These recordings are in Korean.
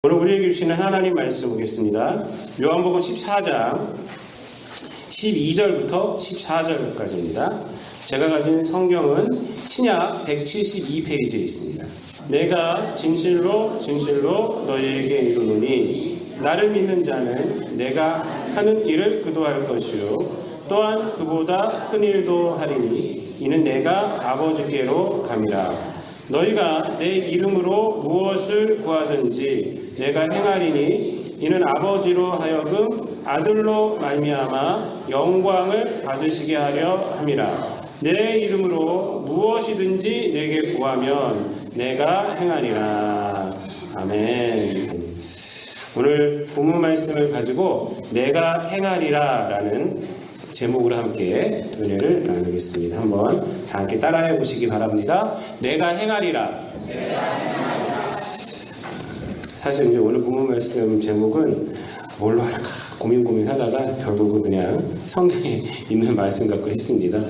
오늘 우리에게 주시는 하나님 말씀 보겠습니다. 요한복음 14장 12절부터 14절까지입니다. 제가 가진 성경은 신약 172페이지에 있습니다. 내가 진실로 진실로 너희에게 이르노니 나를 믿는 자는 내가 하는 일을 그도 할 것이요 또한 그보다 큰 일도 하리니 이는 내가 아버지께로 감이라. 너희가 내 이름으로 무엇을 구하든지 내가 행하리니 이는 아버지로 하여금 아들로 말미암아 영광을 받으시게 하려 함이라. 내 이름으로 무엇이든지 내게 구하면 내가 행하리라. 아멘. 오늘 본문 말씀을 가지고 내가 행하리라 라는 제목으로 함께 은혜를 나누겠습니다. 한번 다 함께 따라해 보시기 바랍니다. 내가 행하리라. 사실 이제 오늘 본문 말씀 제목은 뭘로 할까 고민하다가 결국은 그냥 성경에 있는 말씀 갖고 했습니다.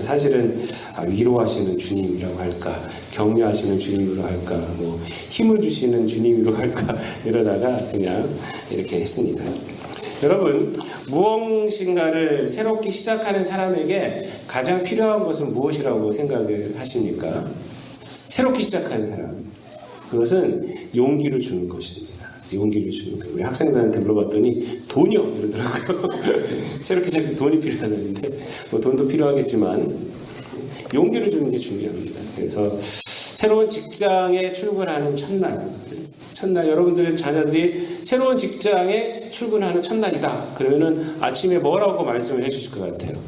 사실은 위로하시는 주님이라고 할까, 격려하시는 주님으로 할까, 뭐 힘을 주시는 주님으로 할까 이러다가 그냥 이렇게 했습니다. 여러분, 무엇인가를 새롭게 시작하는 사람에게 가장 필요한 것은 무엇이라고 생각을 하십니까? 새롭게 시작하는 사람. 그것은 용기를 주는 것입니다. 용기를 주는 거예요. 우리 학생들한테 물어봤더니 돈이요 이러더라고요. 새롭게 시작할 돈이 필요하다는데 뭐 돈도 필요하겠지만 용기를 주는 게 중요합니다. 그래서 새로운 직장에 출근하는 첫날 여러분들의 자녀들이 새로운 직장에 출근하는 첫날이다. 그러면은 아침에 뭐라고 말씀을 해주실 것 같아요?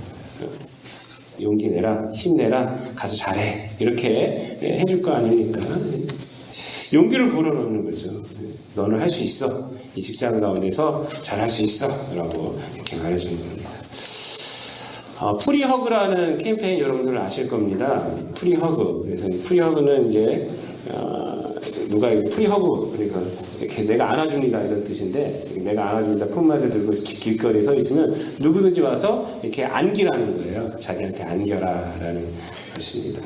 용기 내라, 힘내라, 가서 잘해. 이렇게 해줄 거 아닙니까? 용기를 불어넣는 거죠. 너는 할 수 있어. 이 직장 가운데서 잘할 수 있어. 라고 이렇게 말해주는 겁니다. 프리허그라는 캠페인 여러분들 아실 겁니다. 프리허그. 그래서 프리허그는 이제 누가 프리허그 그러니까 이렇게 내가 안아줍니다 이런 뜻인데 내가 안아줍니다 폰마저 들고 길거리에 서 있으면 누구든지 와서 이렇게 안기라는 거예요. 자기한테 안겨라라는 것입니다.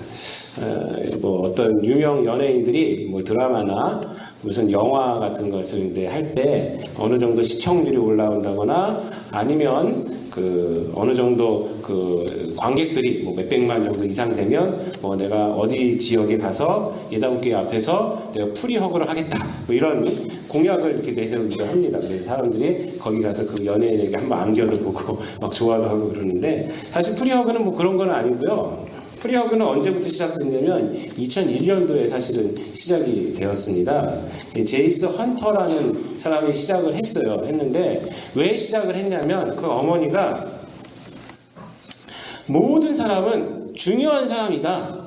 뭐 어떤 유명 연예인들이 뭐 드라마나 무슨 영화 같은 것을 이제 할 때 어느 정도 시청률이 올라온다거나 아니면 그 어느 정도 그 관객들이 뭐 몇백만 정도 이상 되면 뭐 내가 어디 지역에 가서 예당국회 앞에서 내가 프리허그를 하겠다 뭐 이런 공약을 이렇게 내세우기도 합니다. 그래서 사람들이 거기 가서 그 연예인에게 한번 안겨도 보고 막 좋아도 하고 그러는데 사실 프리허그는 뭐 그런 건 아니고요. 프리허그는 언제부터 시작됐냐면 2001년도에 사실은 시작이 되었습니다. 제이스 헌터라는 사람이 시작을 했는데 왜 시작을 했냐면 그 어머니가 모든 사람은 중요한 사람이다.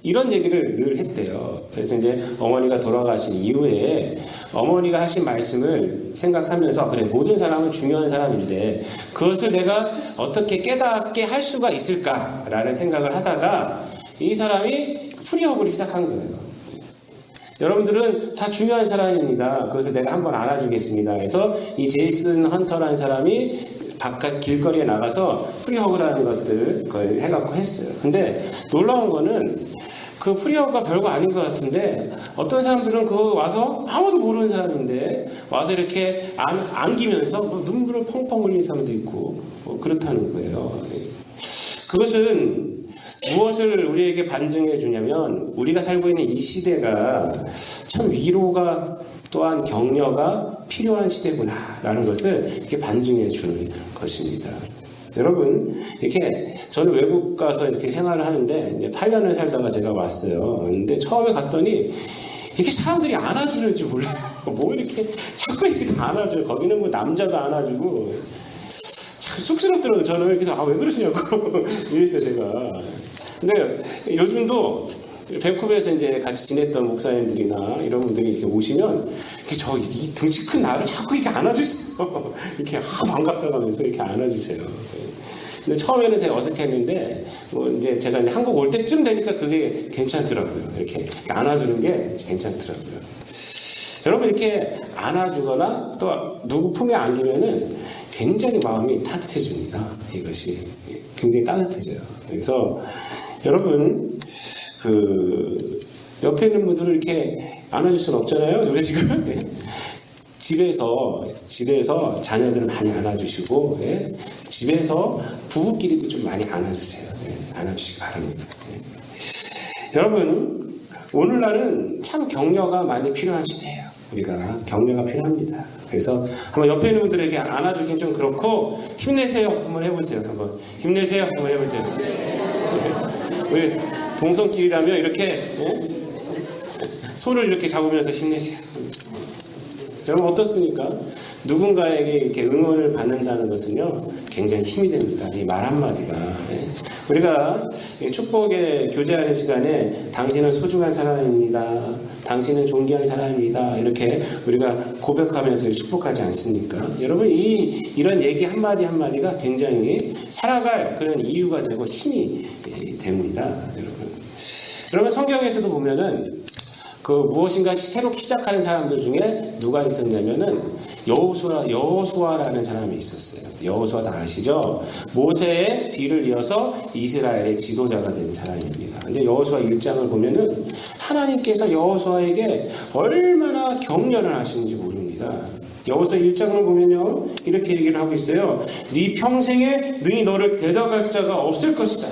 이런 얘기를 늘 했대요. 그래서 이제 어머니가 돌아가신 이후에 어머니가 하신 말씀을 생각하면서 그래 모든 사람은 중요한 사람인데 그것을 내가 어떻게 깨닫게 할 수가 있을까라는 생각을 하다가 이 사람이 프리허그를 시작한 거예요. 여러분들은 다 중요한 사람입니다. 그것을 내가 한번 안아주겠습니다. 그래서 이 제이슨 헌터라는 사람이 바깥 길거리에 나가서 프리허그라는 것들 그걸 해갖고 했어요. 근데 놀라운 거는 그 프리허그가 별거 아닌 것 같은데 어떤 사람들은 그 와서 아무도 모르는 사람인데 와서 이렇게 안기면서 뭐 눈물을 펑펑 흘리는 사람도 있고 그렇다는 거예요. 그것은 무엇을 우리에게 반증해 주냐면 우리가 살고 있는 이 시대가 참 위로가 또한 격려가 필요한 시대구나라는 것을 이렇게 반증해 주는 것입니다. 여러분, 이렇게 저는 외국 가서 이렇게 생활을 하는데 이제 8년을 살다가 제가 왔어요. 근데 처음에 갔더니 이렇게 사람들이 안아주는지 몰라요. 뭐 이렇게 자꾸 이렇게 다 안아줘요. 거기는 뭐 남자도 안아주고 쑥스럽더라고요. 저는 이렇게 왜 그러시냐고 이랬어요, 제가. 근데 요즘도 밴쿠버에서 이제 같이 지냈던 목사님들이나 이런 분들이 이렇게 오시면 이렇게 이 등치 큰 나를 자꾸 이렇게 안아주세요. 이렇게 반갑다고 하면서 이렇게 안아주세요. 근데 처음에는 되게 어색했는데 뭐 이제 제가 이제 한국 올 때쯤 되니까 그게 괜찮더라고요. 이렇게 안아주는 게 괜찮더라고요. 여러분 이렇게 안아주거나 또 누구 품에 안기면은 굉장히 마음이 따뜻해집니다. 이것이 굉장히 따뜻해져요. 그래서 여러분 옆에 있는 분들을 이렇게 안아줄 수는 없잖아요. 우리가 지금 예? 집에서 자녀들을 많이 안아주시고 예? 집에서 부부끼리도 좀 많이 안아주세요. 예? 안아주시기 바랍니다. 예? 여러분 오늘날은 참 격려가 많이 필요한 시대예요. 우리가 격려가 필요합니다. 그래서 한번 옆에 있는 분들에게 안아주긴 좀 그렇고 힘내세요 한번 해보세요. 한번 힘내세요 한번 해보세요. 우리 동성끼리라면 이렇게 예? 손을 이렇게 잡으면서 힘내세요. 여러분 어떻습니까? 누군가에게 이렇게 응원을 받는다는 것은요 굉장히 힘이 됩니다. 이 말 한마디가 우리가 축복의 교제하는 시간에 당신은 소중한 사람입니다. 당신은 존귀한 사람입니다. 이렇게 우리가 고백하면서 축복하지 않습니까? 여러분 이런 얘기 한마디 한마디가 굉장히 살아갈 그런 이유가 되고 힘이 됩니다. 여러분 성경에서도 보면은 그 무엇인가 새로 시작하는 사람들 중에 누가 있었냐면은 여호수아라는 사람이 있었어요. 여호수아 다 아시죠? 모세의 뒤를 이어서 이스라엘의 지도자가 된 사람입니다. 근데 여호수아 1장을 보면은 하나님께서 여호수아에게 얼마나 격려를 하시는지 모릅니다. 여호수아 1장을 보면요 이렇게 얘기를 하고 있어요. 네 평생에 능히 너를 데려갈 자가 없을 것이다.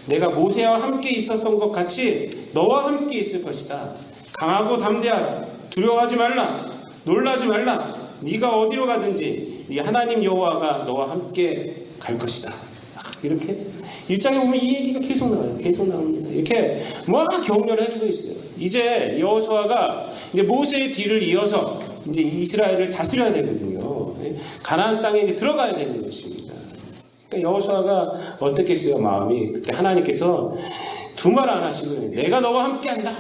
내가 모세와 함께 있었던 것 같이 너와 함께 있을 것이다. 강하고 담대하라. 두려워하지 말라. 놀라지 말라. 네가 어디로 가든지 네 하나님 여호와가 너와 함께 갈 것이다. 이렇게 1장에 보면 이 얘기가 계속 나와요. 계속 나옵니다. 이렇게 막 격려를 해주고 있어요. 이제 여호수아가 이제 모세의 뒤를 이어서 이제 이스라엘을 다스려야 되거든요. 가나안 땅에 이제 들어가야 되는 것입니다. 그러니까 여호수아가 어떻겠어요? 마음이 그때 하나님께서 두 말 안 하시고 내가 너와 함께한다.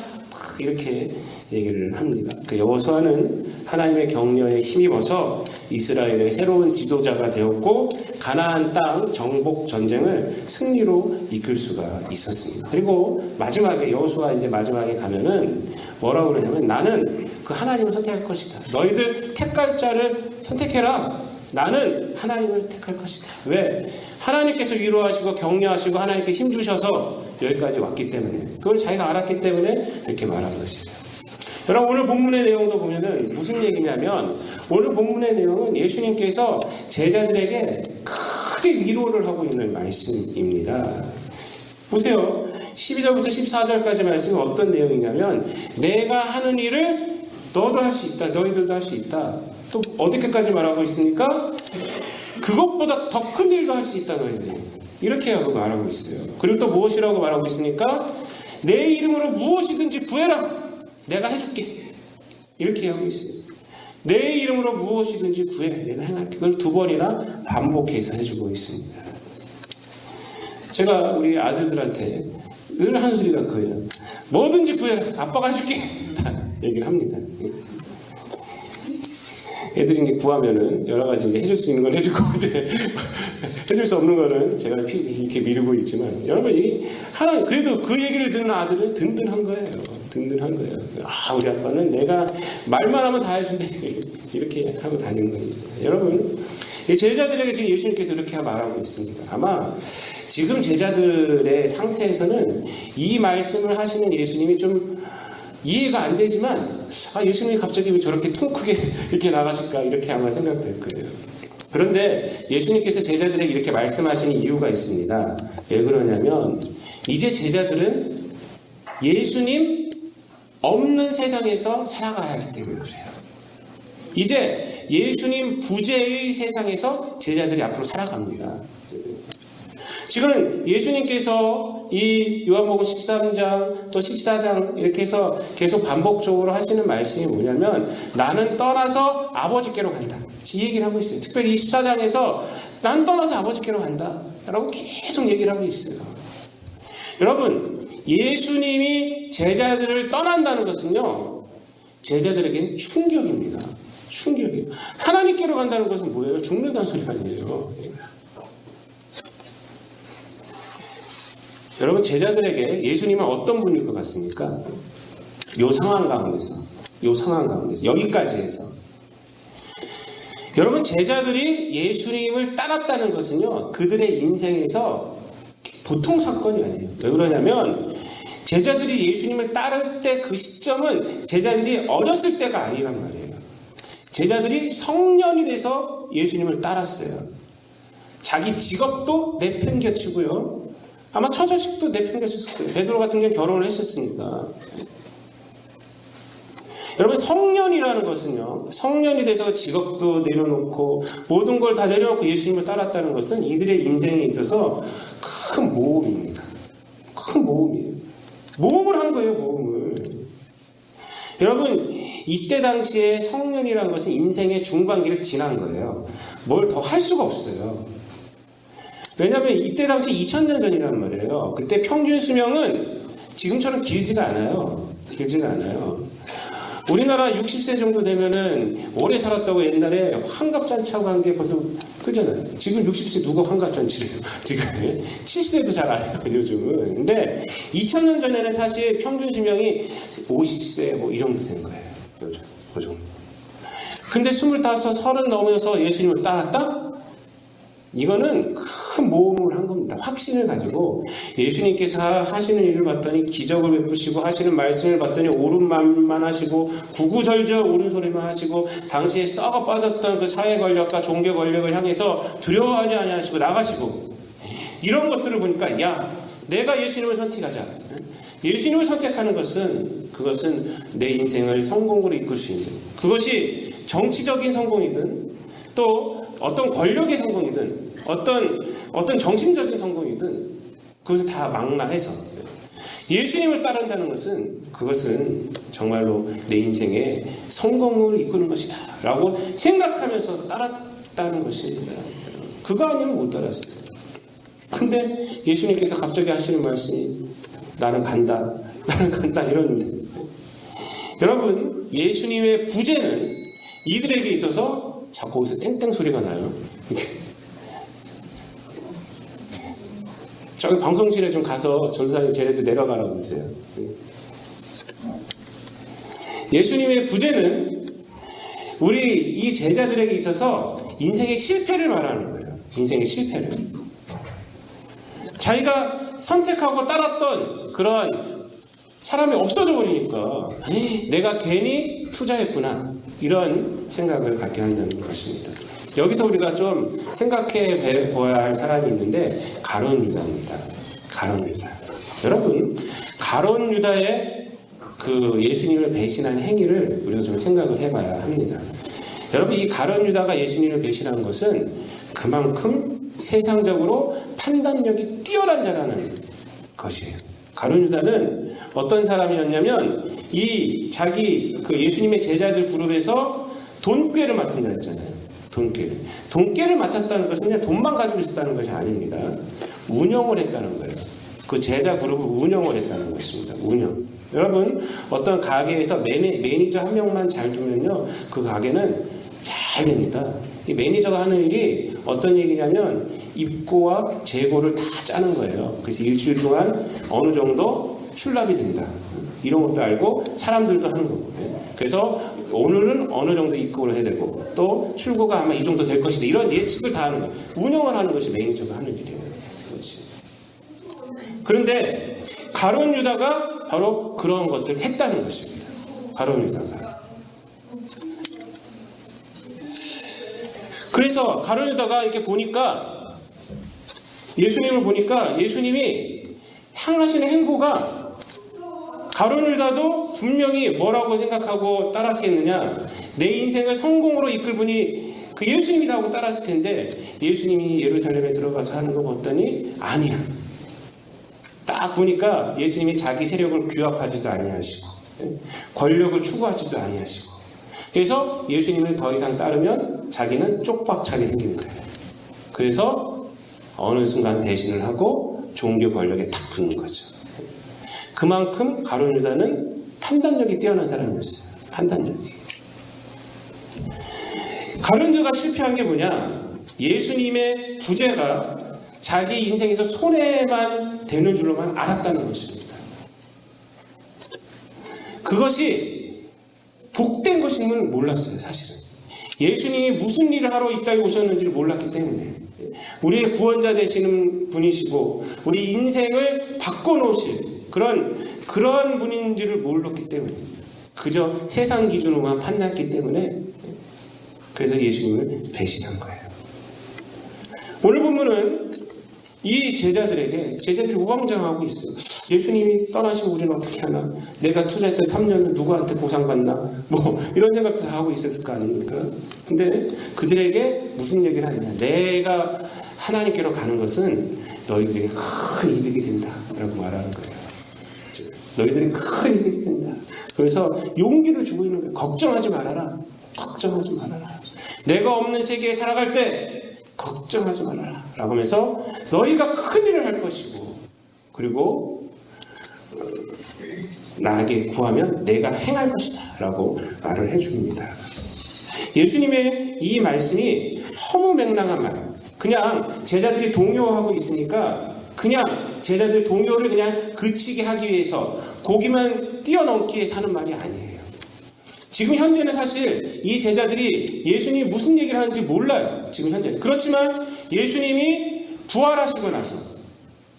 이렇게 얘기를 합니다. 그 여호수아는 하나님의 격려에 힘입어서 이스라엘의 새로운 지도자가 되었고 가나안 땅 정복 전쟁을 승리로 이끌 수가 있었습니다. 그리고 마지막에 여호수아 이제 마지막에 가면은 뭐라고 그러냐면 나는 그 하나님을 선택할 것이다. 너희들 택할 자를 선택해라. 나는 하나님을 택할 것이다. 왜? 하나님께서 위로하시고 격려하시고 하나님께 힘주셔서 여기까지 왔기 때문에 그걸 자기가 알았기 때문에 이렇게 말한 것이에요. 여러분 오늘 본문의 내용도 보면은 무슨 얘기냐면 오늘 본문의 내용은 예수님께서 제자들에게 크게 위로를 하고 있는 말씀입니다. 보세요. 12절부터 14절까지 말씀은 어떤 내용이냐면 내가 하는 일을 너도 할 수 있다. 너희들도 할 수 있다. 또 어디까지 말하고 있습니까? 그것보다 더 큰 일도 할 수 있다 너희들이. 이렇게 하고 말하고 있어요. 그리고 또 무엇이라고 말하고 있습니까? 내 이름으로 무엇이든지 구해라. 내가 해줄게. 이렇게 하고 있어요. 내 이름으로 무엇이든지 구해. 내가 행할게. 그걸 두 번이나 반복해서 해주고 있습니다. 제가 우리 아들들한테 늘 하는 소리가 그거예요. 뭐든지 구해라. 아빠가 해줄게. 얘기를 합니다. 애들이 이제 구하면은 여러 가지 이제 해줄 수 있는 건 해주고 이제 해줄 수 없는 거는 제가 이렇게 미루고 있지만 여러분 하나 그래도 그 얘기를 듣는 아들은 든든한 거예요. 든든한 거예요. 아 우리 아빠는 내가 말만 하면 다 해준대 이렇게 하고 다니는 겁니다. 여러분 제자들에게 지금 예수님께서 이렇게 말하고 있습니다. 아마 지금 제자들의 상태에서는 이 말씀을 하시는 예수님이 좀 이해가 안 되지만 예수님이 갑자기 왜 저렇게 통 크게 이렇게 나가실까 이렇게 아마 생각될 거예요. 그런데 예수님께서 제자들에게 이렇게 말씀하시는 이유가 있습니다. 왜 그러냐면 이제 제자들은 예수님 없는 세상에서 살아가야 하기 때문에 그래요. 이제 예수님 부재의 세상에서 제자들이 앞으로 살아갑니다. 지금 예수님께서 이 요한복음 13장 또 14장 이렇게 해서 계속 반복적으로 하시는 말씀이 뭐냐면 나는 떠나서 아버지께로 간다. 이 얘기를 하고 있어요. 특별히 24장에서 난 떠나서 아버지께로 간다. 라고 계속 얘기를 하고 있어요. 여러분 예수님이 제자들을 떠난다는 것은요. 제자들에게는 충격입니다. 충격이에요. 하나님께로 간다는 것은 뭐예요? 죽는다는 소리 아니에요. 여러분 제자들에게 예수님은 어떤 분일 것 같습니까? 요 상황 가운데서 여기까지 해서 여러분 제자들이 예수님을 따랐다는 것은요 그들의 인생에서 보통 사건이 아니에요. 왜 그러냐면 제자들이 예수님을 따를 때 그 시점은 제자들이 어렸을 때가 아니란 말이에요. 제자들이 성년이 돼서 예수님을 따랐어요. 자기 직업도 내팽개치고요. 아마 처자식도 내팽개쳤을 거예요. 베드로 같은 경우는 결혼을 했었으니까. 여러분, 성년이라는 것은요, 성년이 돼서 직업도 내려놓고 모든 걸 다 내려놓고 예수님을 따랐다는 것은 이들의 인생에 있어서 큰 모험입니다. 큰 모험이에요. 모험을 한 거예요, 모험을. 여러분, 이때 당시에 성년이라는 것은 인생의 중반기를 지난 거예요. 뭘 더 할 수가 없어요. 왜냐하면 이때 당시 2000년 전이란 말이에요. 그때 평균 수명은 지금처럼 길지가 않아요. 길지가 않아요. 우리나라 60세 정도 되면은 오래 살았다고 옛날에 환갑잔치하고 한 게 벌써 그잖아요. 지금 60세 누가 환갑잔치래요? 지금 70세도 잘 안 해요, 요즘은. 근데 2000년 전에는 사실 평균 수명이 50세 뭐 이 정도 된 거예요. 요즘 그 정도. 근데 25, 30 넘어서 예수님을 따랐다? 이거는 큰 모험을 한 겁니다. 확신을 가지고 예수님께서 하시는 일을 봤더니 기적을 베푸시고 하시는 말씀을 봤더니 옳은 말만 하시고 구구절절 옳은 소리만 하시고 당시에 썩어 빠졌던 그 사회 권력과 종교 권력을 향해서 두려워하지 아니하시고 나가시고 이런 것들을 보니까 야, 내가 예수님을 선택하자. 예수님을 선택하는 것은 그것은 내 인생을 성공으로 이끌 수 있는, 그것이 정치적인 성공이든 또 어떤 권력의 성공이든 어떤 정신적인 성공이든 그것을 다 망라해서 예수님을 따른다는 것은 그것은 정말로 내 인생의 성공을 이끄는 것이다 라고 생각하면서 따랐다는 것입니다. 그거 아니면 못 따랐어요. 근데 예수님께서 갑자기 하시는 말씀이 나는 간다 이러는데, 여러분, 예수님의 부재는 이들에게 있어서 자꾸 거기서 땡땡 소리가 나요. 저기 방송실에 좀 가서 전도사님 쟤네들 내려가라고 그러세요. 예수님의 부재는 우리 이 제자들에게 있어서 인생의 실패를 말하는 거예요. 인생의 실패를. 자기가 선택하고 따랐던 그런 사람이 없어져 버리니까 내가 괜히 투자했구나 이런 생각을 갖게 한다는 것입니다. 여기서 우리가 좀 생각해 보아야 할 사람이 있는데 가룟 유다입니다. 가룟 유다. 여러분, 가룟 유다의 그 예수님을 배신한 행위를 우리가 좀 생각을 해봐야 합니다. 여러분, 이 가룟 유다가 예수님을 배신한 것은 그만큼 세상적으로 판단력이 뛰어난 자라는 것이에요. 가룟 유다는 어떤 사람이었냐면 이 자기 그 예수님의 제자들 그룹에서 돈꾀를 맡은 자 있잖아요. 돈꾀를 맡았다는 것은 그냥 돈만 가지고 있었다는 것이 아닙니다. 운영을 했다는 거예요. 그 제자 그룹을 운영을 했다는 것입니다. 운영. 여러분, 어떤 가게에서 매니저 한 명만 잘 두면요, 그 가게는 잘 됩니다. 이 매니저가 하는 일이 어떤 얘기냐면 입고와 재고를 다 짜는 거예요. 그래서 일주일 동안 어느 정도 출납이 된다. 이런 것도 알고 사람들도 하는 거고. 그래서 오늘은 어느 정도 입고를 해야 되고 또 출고가 아마 이 정도 될 것이다. 이런 예측을 다 하는 거예요. 운영을 하는 것이 매니저가 하는 일이에요. 그렇지. 그런데 가룟 유다가 바로 그런 것들을 했다는 것입니다. 가룟 유다가. 그래서 가룟 유다가 이렇게 보니까 예수님을 보니까 예수님이 향하시는 행보가 가룟 유다도 분명히 뭐라고 생각하고 따랐겠느냐, 내 인생을 성공으로 이끌 분이 그 예수님이다 하고 따랐을 텐데 예수님이 예루살렘에 들어가서 하는 거 봤더니 아니야. 딱 보니까 예수님이 자기 세력을 규합하지도 아니하시고 권력을 추구하지도 아니하시고, 그래서 예수님을 더 이상 따르면 자기는 쪽박차게 생긴 거예요. 그래서 어느 순간 배신을 하고 종교 권력에 탁 붙는 거죠. 그만큼 가룟 유다는 판단력이 뛰어난 사람이었어요. 판단력이. 가룟 유다가 실패한 게 뭐냐? 예수님의 부재가 자기 인생에서 손해만 되는 줄로만 알았다는 것입니다. 그것이 복된 것임을 몰랐어요. 사실은 예수님이 무슨 일을 하러 이 땅에 오셨는지를 몰랐기 때문에, 우리의 구원자 되시는 분이시고 우리 인생을 바꿔놓으실 그런 그러한 분인지를 몰랐기 때문에, 그저 세상 기준으로만 판단했기 때문에, 그래서 예수님을 배신한 거예요. 오늘 본문은 이 제자들이 우왕좌왕하고 있어요. 예수님이 떠나시고 우리는 어떻게 하나? 내가 투자했던 3년은 누구한테 보상받나? 뭐 이런 생각도 다 하고 있었을 거 아닙니까? 근데 그들에게 무슨 얘기를 하느냐? 내가 하나님께로 가는 것은 너희들에게 큰 이득이 된다라고 말하는 거예요. 너희들에게 큰 이득이 된다. 그래서 용기를 주고 있는 거예요. 걱정하지 말아라. 걱정하지 말아라. 내가 없는 세계에 살아갈 때 걱정하지 말아라 라고 하면서 너희가 큰 일을 할 것이고, 그리고 나에게 구하면 내가 행할 것이다 라고 말을 해줍니다. 예수님의 이 말씀이 허무맹랑한 말, 그냥 제자들이 동요하고 있으니까 그냥 제자들 동요를 그냥 그치게 하기 위해서 고기만 뛰어넘기 위해서 하는 말이 아니에요. 지금 현재는 사실 이 제자들이 예수님이 무슨 얘기를 하는지 몰라요. 지금 현재는. 그렇지만 예수님이 부활하시고 나서,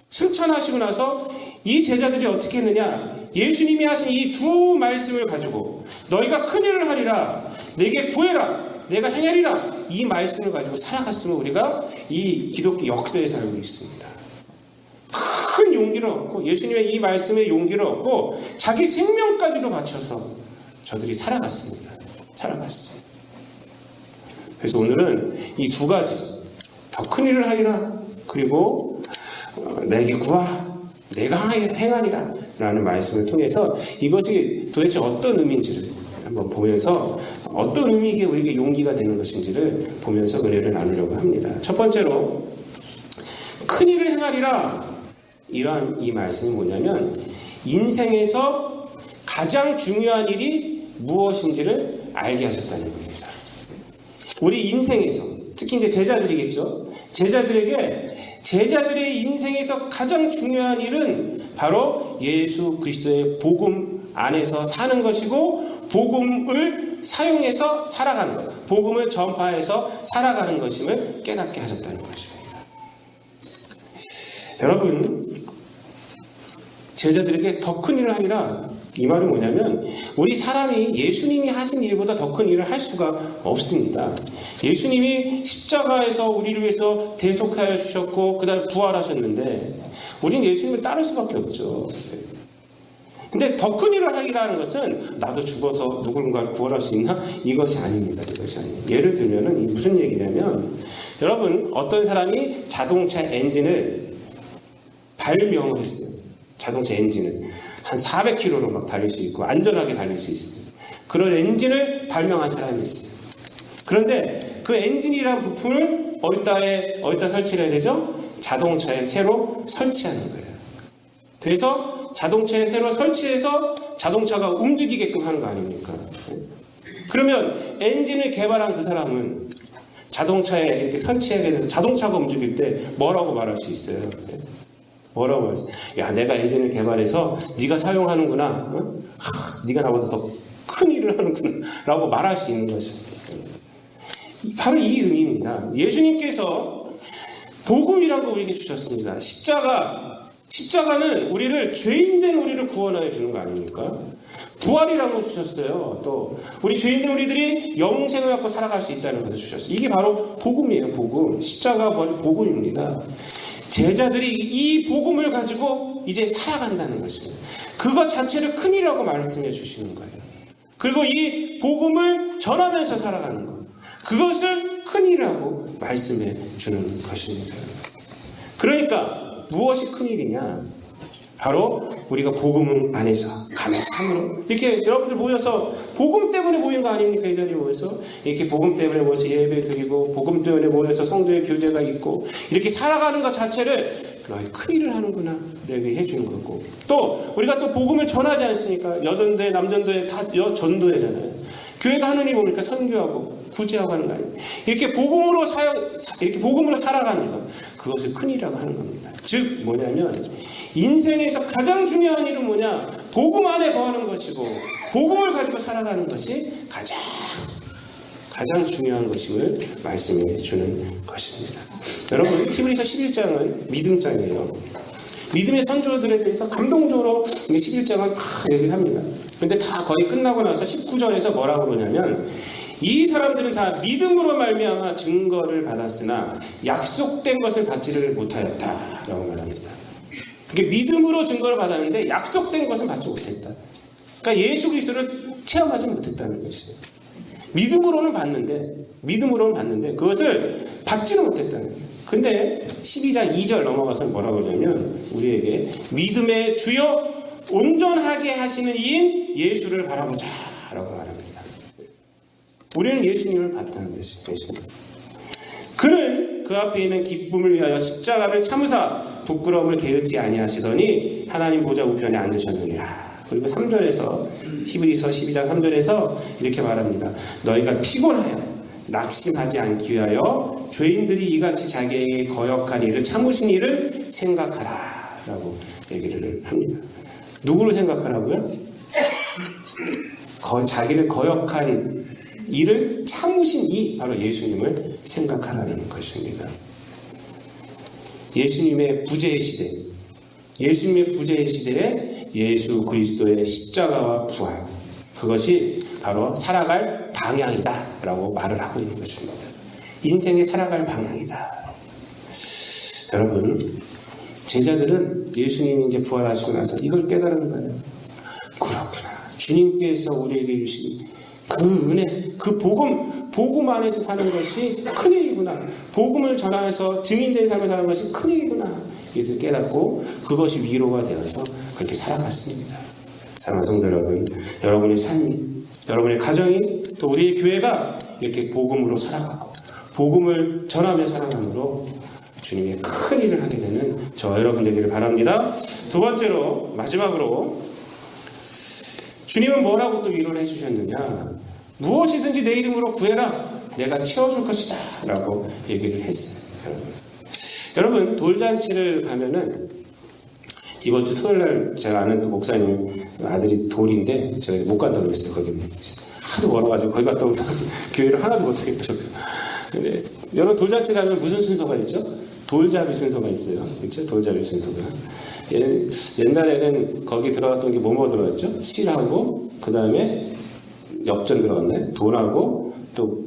승천하시고 나서 이 제자들이 어떻게 했느냐? 예수님이 하신 이 두 말씀을 가지고 너희가 큰 일을 하리라, 내게 구해라, 내가 행하리라, 이 말씀을 가지고 살아갔으면 우리가 이 기독교 역사에 살고 있습니다. 큰 용기를 얻고, 예수님의 이 말씀에 용기를 얻고 자기 생명까지도 바쳐서 저들이 살아갔습니다. 살아갔어요. 그래서 오늘은 이 두 가지, 더 큰 일을 하리라, 그리고 내게 구하라, 내가 행하리라 라는 말씀을 통해서 이것이 도대체 어떤 의미인지를 한번 보면서, 어떤 의미에 우리에게 용기가 되는 것인지를 보면서 은혜를 나누려고 합니다. 첫 번째로 큰 일을 행하리라, 이러한 이 말씀이 뭐냐면 인생에서 가장 중요한 일이 무엇인지를 알게 하셨다는 겁니다. 우리 인생에서, 특히 이제 제자들이겠죠. 제자들의 인생에서 가장 중요한 일은 바로 예수 그리스도의 복음 안에서 사는 것이고, 복음을 사용해서 살아가는 것, 복음을 전파해서 살아가는 것임을 깨닫게 하셨다는 것입니다. 여러분, 제자들에게 더 큰 일을 하리라, 이 말은 뭐냐면 우리 사람이 예수님이 하신 일보다 더 큰 일을 할 수가 없습니다. 예수님이 십자가에서 우리를 위해서 대속하여 주셨고 그 다음에 부활하셨는데 우리는 예수님을 따를 수밖에 없죠. 근데 더 큰 일을 하리라는 것은 나도 죽어서 누군가를 구원할 수 있나? 이것이 아닙니다. 이것이 아니에요. 예를 들면은 무슨 얘기냐면, 여러분, 어떤 사람이 자동차 엔진을 발명을 했어요. 자동차 엔진을 한 400km로 막 달릴 수 있고 안전하게 달릴 수 있어요. 그런 엔진을 발명한 사람이 있어요. 그런데 그 엔진이라는 부품을 어디다 설치를 해야 되죠? 자동차에 새로 설치하는 거예요. 그래서 자동차에 새로 설치해서 자동차가 움직이게끔 하는 거 아닙니까? 그러면 엔진을 개발한 그 사람은 자동차에 이렇게 설치하게 돼서 자동차가 움직일 때 뭐라고 말할 수 있어요? 뭐라고 말했어요? 야, 내가 엔진을 개발해서 네가 사용하는구나. 네가 나보다 더 큰 일을 하는구나 라고 말할 수 있는 것입니다. 바로 이 의미입니다. 예수님께서 복음이라는 거 우리에게 주셨습니다. 십자가는 우리를, 죄인된 우리를 구원하여 주는 거 아닙니까? 부활이라는 걸 주셨어요. 또 우리 죄인된 우리들이 영생을 갖고 살아갈 수 있다는 것을 주셨어요. 이게 바로 복음이에요. 복음. 십자가 복음입니다. 제자들이 이 복음을 가지고 이제 살아간다는 것입니다. 그것 자체를 큰일이라고 말씀해 주시는 거예요. 그리고 이 복음을 전하면서 살아가는 것, 그것을 큰일이라고 말씀해 주는 것입니다. 그러니까 무엇이 큰일이냐? 바로 우리가 복음 안에서 감사함으로 이렇게 여러분들 모여서 복음 때문에 모인 거 아닙니까? 이 자리에 모여서 이렇게 복음 때문에 모여서 예배 드리고, 복음 때문에 모여서 성도의 교제가 있고, 이렇게 살아가는 것 자체를 너희 큰일을 하는구나 이렇게 해주는 거고, 또 우리가 또 복음을 전하지 않습니까? 여전도회, 남전도회 다 전도회잖아요. 교회가 하는 일이 뭡니까? 선교하고 구제하고 하는 거 아니에요. 이렇게 복음으로 살아가는 것, 그것을 큰일이라고 하는 겁니다. 즉 뭐냐면 인생에서 가장 중요한 일은 뭐냐? 복음 안에 거하는 것이고 복음을 가지고 살아가는 것이 가장 중요한 것임을 말씀해 주는 것입니다. 여러분, 히브리서 11장은 믿음장이에요. 믿음의 선조들에 대해서 감동적으로 11장은 다 얘기를 합니다. 근데 다 거의 끝나고 나서 19절에서 뭐라고 그러냐면 이 사람들은 다 믿음으로 말미암아 증거를 받았으나 약속된 것을 받지를 못하였다라고 말합니다. 그게 믿음으로 증거를 받았는데 약속된 것은 받지 못했다. 그러니까 예수 그리스도를 체험하지 못했다는 것이에요. 믿음으로는 봤는데 그것을 받지는 못했다는 거예요. 근데 12장 2절 넘어가서 뭐라고 그러냐면 우리에게 믿음의 주요 온전하게 하시는 이인 예수를 바라보자 라고 말합니다. 우리는 예수님을 봤다는 것이에요. 예수님. 그는 그 앞에 있는 기쁨을 위하여 십자가를 참으사 부끄러움을 게으르지 아니하시더니 하나님 보좌 우편에 앉으셨느니라. 그리고 3절에서 히브리서 12장 3절에서 이렇게 말합니다. 너희가 피곤하여 낙심하지 않기 위하여 죄인들이 이같이 자기에게 거역한 일을 참으신 일을 생각하라 라고 얘기를 합니다. 누구를 생각하라고요? 자기를 거역한 일을 참으신 이 바로 예수님을 생각하라는 것입니다. 예수님의 부재의 시대에 예수 그리스도의 십자가와 부활, 그것이 바로 살아갈 방향이다 라고 말을 하고 있는 것입니다. 인생의 살아갈 방향이다. 여러분, 제자들은 예수님이 이제 부활하시고 나서 이걸 깨달은 거예요. 그렇구나. 주님께서 우리에게 주신 그 은혜, 그 복음 안에서 사는 것이 큰일이구나. 복음을 전하면서 증인된 삶을 사는 것이 큰일이구나. 이것을 깨닫고 그것이 위로가 되어서 그렇게 살아갔습니다. 사랑하는 성도 여러분, 여러분의 삶이, 여러분의 가정이, 또 우리의 교회가 이렇게 복음으로 살아가고 복음을 전하며 살아감으로 주님의 큰 일을 하게 되는 저 여러분 되기를 바랍니다. 두 번째로, 마지막으로 주님은 뭐라고 또 위로를 해주셨느냐. 무엇이든지 내 이름으로 구해라. 내가 채워줄 것이다. 라고 얘기를 했어요. 여러분, 돌잔치를 가면은 이번 주 토요일날 제가 아는 또 목사님 아들이 돌인데 제가 못 간다고 그랬어요. 거기 하도 멀어가지고 거기 갔다 오면 교회를 하나도 못 하겠더라고요. 근데 여러분, 돌잔치 가면 무슨 순서가 있죠? 돌잡이 순서가 있어요. 그렇죠? 돌잡이 순서가. 옛날에는 거기 들어갔던 게 뭐 들어갔죠? 실하고, 그 다음에 엽전 들어갔네. 돌하고, 또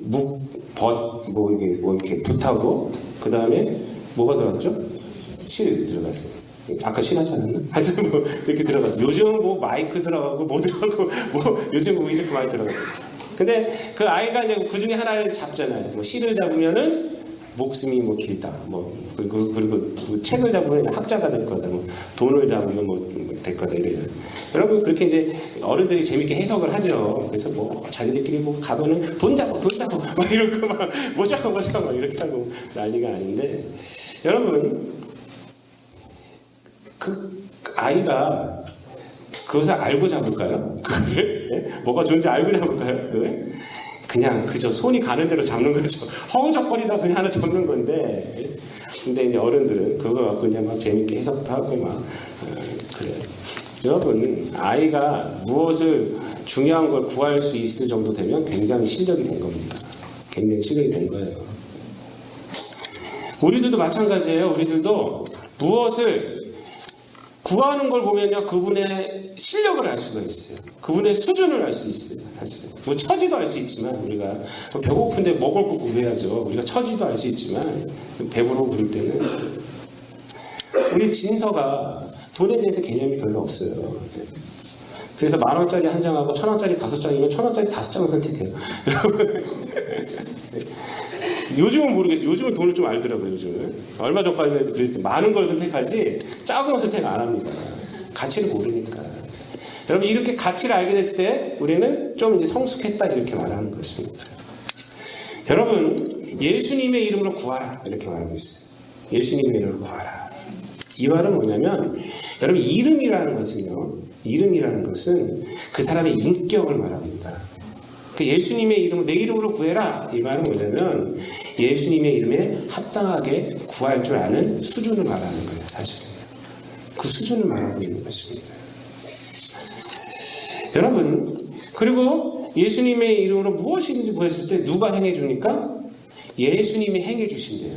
이렇게 붓하고, 그 다음에 뭐가 들어갔죠? 실 들어갔어요. 아까 실 하지 않았나? 하여튼 뭐 이렇게 들어갔어요. 요즘은 뭐 마이크 들어가고 뭐 들어가고 뭐 요즘 뭐 이렇게 많이 들어가요. 근데 그 아이가 이제 그 중에 하나를 잡잖아요. 뭐 실을 잡으면은 목숨이 뭐 길다. 그리고 책을 잡으면 학자가 될 거다. 뭐 돈을 잡으면 뭐 될 거다. 이래요. 여러분, 그렇게 이제 어른들이 재밌게 해석을 하죠. 그래서 뭐 자기들끼리 뭐 가면은 돈 잡고 막 이러고 막 모자고 막 이렇게 하고 난리가 아닌데, 여러분, 그 아이가 그것을 알고 잡을까요? 그걸? 뭐가 좋은지 알고 잡을까요? 그걸? 그냥 그저 손이 가는 대로 잡는 거죠. 허우적거리다 그냥 하나 잡는 건데, 근데 이제 어른들은 그거 갖고 그냥 막 재밌게 해석도 하고 막 그래요. 여러분, 아이가 무엇을 중요한 걸 구할 수 있을 정도 되면 굉장히 실력이 된 겁니다. 굉장히 실력이 된 거예요. 우리들도 마찬가지예요. 우리들도 무엇을 구하는 걸 보면요, 그분의 실력을 알 수가 있어요. 그분의 수준을 알 수 있어요. 사실은 뭐 처지도 알 수 있지만, 우리가 배고픈데 먹을 거 구해야죠. 우리가 처지도 알 수 있지만, 배부르고 그럴 때는 우리 진서가 돈에 대해서 개념이 별로 없어요. 그래서 10,000원짜리 한 장하고 1,000원짜리 5장이면 1,000원짜리 5장을 선택해요. 요즘은 모르겠어요. 요즘은 돈을 좀 알더라고요. 요즘은. 얼마 전까지만 해도 그랬어요. 많은 걸 선택하지 작은 걸 선택 안 합니다. 가치를 모르니까. 여러분, 이렇게 가치를 알게 됐을 때 우리는 좀 이제 성숙했다 이렇게 말하는 것입니다. 여러분, 예수님의 이름으로 구하라 이렇게 말하고 있어요. 예수님의 이름으로 구하라. 이 말은 뭐냐면, 여러분, 이름이라는 것은 그 사람의 인격을 말합니다. 예수님의 이름을 내 이름으로 구해라. 이 말은 뭐냐면 예수님의 이름에 합당하게 구할 줄 아는 수준을 말하는 거예요. 사실은 그 수준을 말하고 있는 것입니다. 여러분, 그리고 예수님의 이름으로 무엇이든지 구했을 때 누가 행해 주니까? 예수님이 행해 주신대요.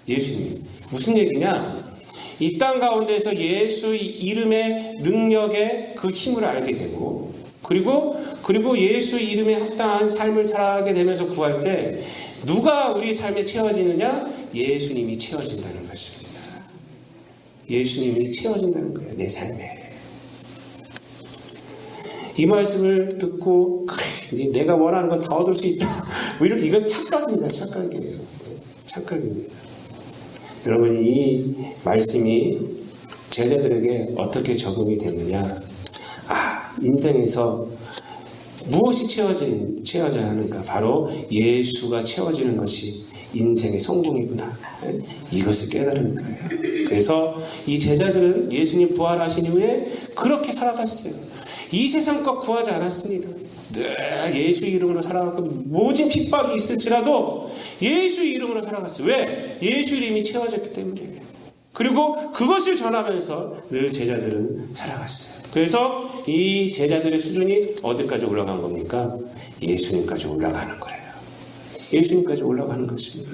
예수님이. 무슨 얘기냐? 이 땅 가운데서 예수 이름의 능력의 그 힘을 알게 되고, 그리고 예수 이름에 합당한 삶을 살아가게 되면서 구할 때 누가 우리 삶에 채워지느냐? 예수님이 채워진다는 것입니다. 예수님이 채워진다는 거예요, 내 삶에. 이 말씀을 듣고 이제 내가 원하는 건 다 얻을 수 있다. 이렇게 이건 착각입니다. 착각이에요. 착각입니다. 여러분, 이 말씀이 제자들에게 어떻게 적용이 되느냐? 인생에서 무엇이 채워져야 하는가? 바로 예수가 채워지는 것이 인생의 성공이구나. 이것을 깨달은 거예요. 그래서 이 제자들은 예수님 부활하신 이후에 그렇게 살아갔어요. 이 세상 것 구하지 않았습니다. 늘 예수 이름으로 살아갔고, 모진 핍박이 있을지라도 예수 이름으로 살아갔어요. 왜? 예수 이름이 채워졌기 때문에. 그리고 그것을 전하면서 늘 제자들은 살아갔어요. 그래서 이 제자들의 수준이 어디까지 올라간 겁니까? 예수님까지 올라가는 거예요. 예수님까지 올라가는 것입니다.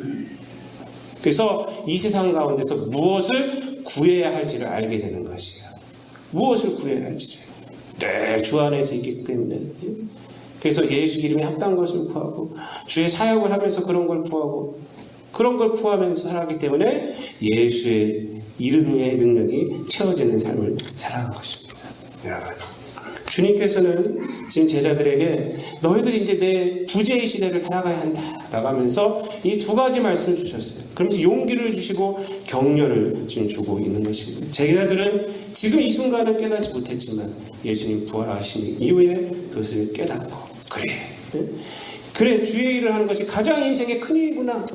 그래서 이 세상 가운데서 무엇을 구해야 할지를 알게 되는 것이에요. 무엇을 구해야 할지를. 네, 주 안에서 있기 때문에. 그래서 예수 이름에 합당한 것을 구하고, 주의 사역을 하면서 그런 걸 구하고, 그런 걸 구하면서 살아가기 때문에 예수의 이름의 능력이 채워지는 삶을 살아간 것입니다. 여러분, 주님께서는 지금 제자들에게 너희들이 이제 내 부재의 시대를 살아가야 한다 라고 하면서 이 두 가지 말씀을 주셨어요. 그러면서 용기를 주시고 격려를 지금 주고 있는 것입니다. 제자들은 지금 이 순간은 깨닫지 못했지만 예수님 부활하신 이후에 그것을 깨닫고, 그래 주의 일을 하는 것이 가장 인생의 큰 일이구나.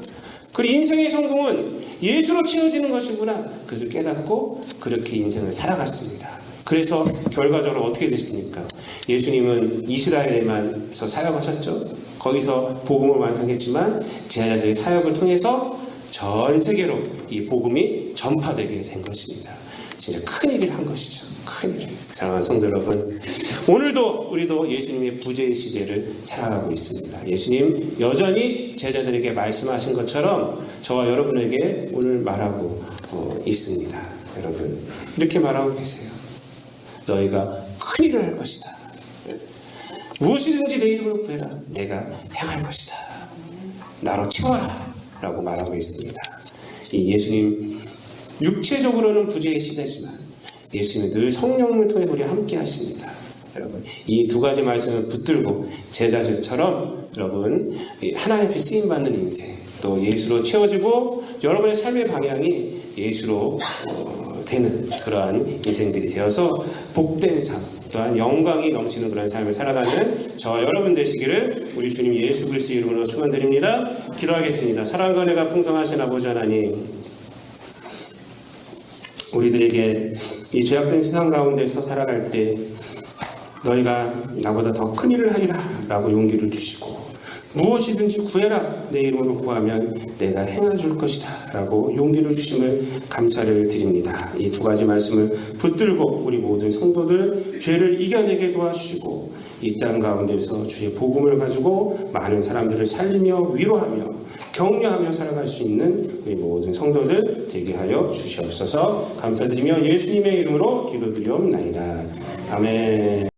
그리고 인생의 성공은 예수로 채워지는 것이구나. 그것을 깨닫고 그렇게 인생을 살아갔습니다. 그래서 결과적으로 어떻게 됐습니까? 예수님은 이스라엘에만서 사역하셨죠. 거기서 복음을 완성했지만 제자들의 사역을 통해서 전 세계로 이 복음이 전파되게 된 것입니다. 진짜 큰일을 한 것이죠. 큰일. 사랑하는 성도 여러분, 오늘도 우리도 예수님의 부재의 시대를 살아가고 있습니다. 예수님 여전히 제자들에게 말씀하신 것처럼 저와 여러분에게 오늘 말하고 있습니다. 여러분, 이렇게 말하고 계세요. 너희가 큰일을 할 것이다. 무엇이든지 내 이름으로 구해라. 내가 행할 것이다. 나로 채워라. 라고 말하고 있습니다. 이 예수님 육체적으로는 부재의 시대지만 예수님은 늘 성령을 통해 우리와 함께 하십니다. 여러분, 이 두 가지 말씀을 붙들고 제자들처럼 여러분 하나님 앞에 쓰임받는 인생, 또 예수로 채워지고 여러분의 삶의 방향이 예수로 되는 그러한 인생들이 되어서 복된 삶, 또한 영광이 넘치는 그런 삶을 살아가는 저와 여러분 되시기를 우리 주님 예수 그리스도의 이름으로 축원드립니다. 기도하겠습니다. 사랑과 은혜가 풍성하신 아버지 하나님, 우리들에게 이 죄악된 세상 가운데서 살아갈 때 너희가 나보다 더 큰 일을 하리라 라고 용기를 주시고, 무엇이든지 구해라 내 이름으로 구하면 내가 행해줄 것이다 라고 용기를 주심을 감사를 드립니다. 이 두 가지 말씀을 붙들고 우리 모든 성도들 죄를 이겨내게 도와주시고 이 땅 가운데서 주의 복음을 가지고 많은 사람들을 살리며 위로하며 격려하며 살아갈 수 있는 우리 모든 성도들 되게 하여 주시옵소서. 감사드리며 예수님의 이름으로 기도드리옵나이다. 아멘.